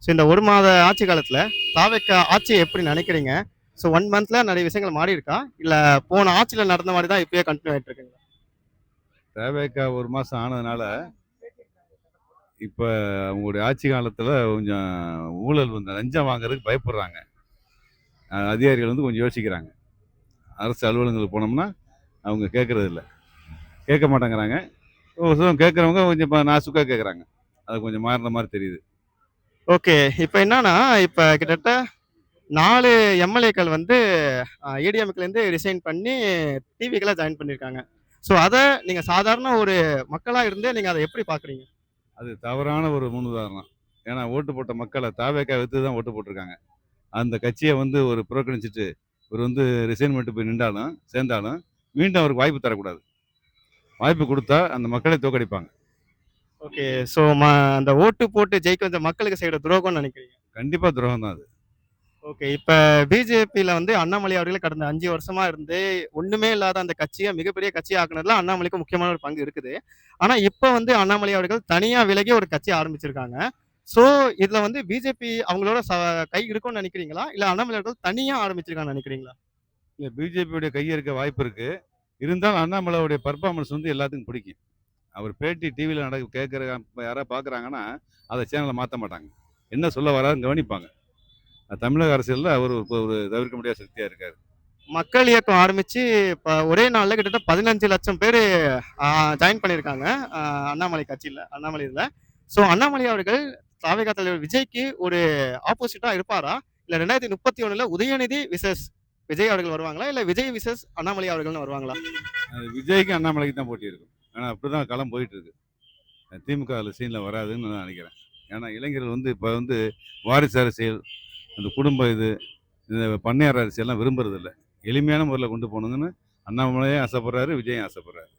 So இந்த ஒரு மாத ஆட்சி காலத்துல தாவேக்கா ஆட்சியை எப்படி நினைக்கிறீங்க? ஸோ 1 மந்த்ல நிறைய விஷயங்கள் மாறி இருக்கா? இல்ல போன ஆட்சியில நடந்த மாரி தான் இப்பயே கன்டின்யூ ஆயிட்டு இருக்குங்களா? தேவைக்கா 1 மாதம் ஆனதுனால இப்போ அவங்களுடைய ஆட்சி காலத்தில் கொஞ்சம் ஊழல் வந்து லஞ்சம் வாங்குறதுக்கு பயப்படுறாங்க. அதிகாரிகள் வந்து கொஞ்சம் யோசிக்கிறாங்க. அரசு அலுவலகங்களுக்கு போனோம்னா அவங்க கேட்கறது இல்லை, கேட்க மாட்டேங்கிறாங்க. ஒரு சிலர் கேட்குறவங்க கொஞ்சம் இப்போ நாசுக்காக கேட்குறாங்க. அது கொஞ்சம் மாறின மாதிரி தெரியுது. ஓகே. இப்ப என்னன்னா, இப்ப கிட்டத்தட்ட 4 எம்எல்ஏக்கள் வந்து ஏடிஎம்கேலேருந்து ரிசைன் பண்ணி டிவிக்கெல்லாம் ஜாயின் பண்ணியிருக்காங்க. ஸோ அத நீங்க சாதாரண ஒரு மக்களா இருந்து நீங்க அத எப்படி பார்க்குறீங்க? அது தவறான ஒரு முன்னுதாரணம். ஏன்னா ஓட்டு போட்ட மக்களை தாவேக்கா வித்து தான் ஓட்டு போட்டிருக்காங்க. அந்த கட்சியை வந்து ஒரு புறக்கணிச்சிட்டு இவர் வந்து ரிசைன்மெண்ட் போய் நின்றாலும் சேர்ந்தாலும் மீண்டும் அவருக்கு வாய்ப்பு தரக்கூடாது. வாய்ப்பு கொடுத்தா அந்த மக்களை தோக்கடிப்பாங்க. ஓகே. ஸோ அந்த ஓட்டு போட்டு ஜெயிக்க வந்த மக்களுக்கு செய்ற துரோகம்னு நினைக்கிறீங்க? கண்டிப்பாக துரோகம் தான் அது. ஓகே. இப்ப பிஜேபியில வந்து அண்ணாமலை அவர்கள் கடந்த 5 வருஷமா இருந்து ஒண்ணுமே இல்லாத அந்த கட்சிய மிகப்பெரிய கட்சியா ஆக்குனதுல அண்ணாமலைக்கு முக்கியமான ஒரு பங்கு இருக்குது. ஆனா இப்ப வந்து அண்ணாமலை அவர்கள் தனியா விலகி ஒரு கட்சி ஆரம்பிச்சிருக்காங்க. ஸோ இதுல வந்து பிஜேபி அவங்களோட கை இருக்கும்னு நினைக்கிறீங்களா? இல்ல அண்ணாமலை அவர்கள் தனியா ஆரம்பிச்சிருக்காங்கன்னு நினைக்கிறீங்களா? இல்லை, பிஜேபியுடைய கை இருக்க வாய்ப்பு இருக்கு. இருந்தாலும் அண்ணாமலையுடைய பர்ஃபார்மன்ஸ் வந்து எல்லாத்துக்கும் பிடிக்கும். அவர் பேட்டி டிவியில் கேட்குற யாராவது பார்க்குறாங்கன்னா அதை சேனலை மாற்ற மாட்டாங்க. என்ன சொல்ல வராருன்னு கவனிப்பாங்க. தமிழக அரசியலில் அவர் ஒரு தவிர்க்க முடியாத சக்தியாக இருக்கார். மக்கள் இயக்கம் ஆரம்பிச்சு இப்ப ஒரே நாள்ல கிட்டத்தட்ட 15,00,000 பேரு ஜாயின் பண்ணியிருக்காங்க. அண்ணாமலை கட்சியில, அண்ணாமலை இதுல. ஸோ அண்ணாமலை அவர்கள் தாவேகா தலைவர் விஜய்க்கு ஒரு ஆப்போசிட்டா இருப்பாரா? இல்ல 2031ல உதயநிதி விசஸ் விஜய் அவர்கள் வருவாங்களா? இல்ல விஜய் விசஸ் அண்ணாமலை அவர்கள்னு வருவாங்களா? விஜய்க்கு அண்ணாமலைக்கு தான் போட்டி இருக்கும். ஏன்னா அப்படி தான் களம் போயிட்டு இருக்கு. திமுக அதில் சீனில் வராதுன்னு நான் நினைக்கிறேன். ஏன்னா இளைஞர்கள் வந்து இப்போ வந்து வாரிசு அரசியல், அந்த குடும்ப இந்த பண்ணையார் அரசியல்லாம் விரும்புறது இல்லை. எளிமையான முறையில் கொண்டு போகணுங்கன்னு அண்ணாமலையும் ஆசைப்படுறாரு, விஜயும் ஆசைப்படுறாரு.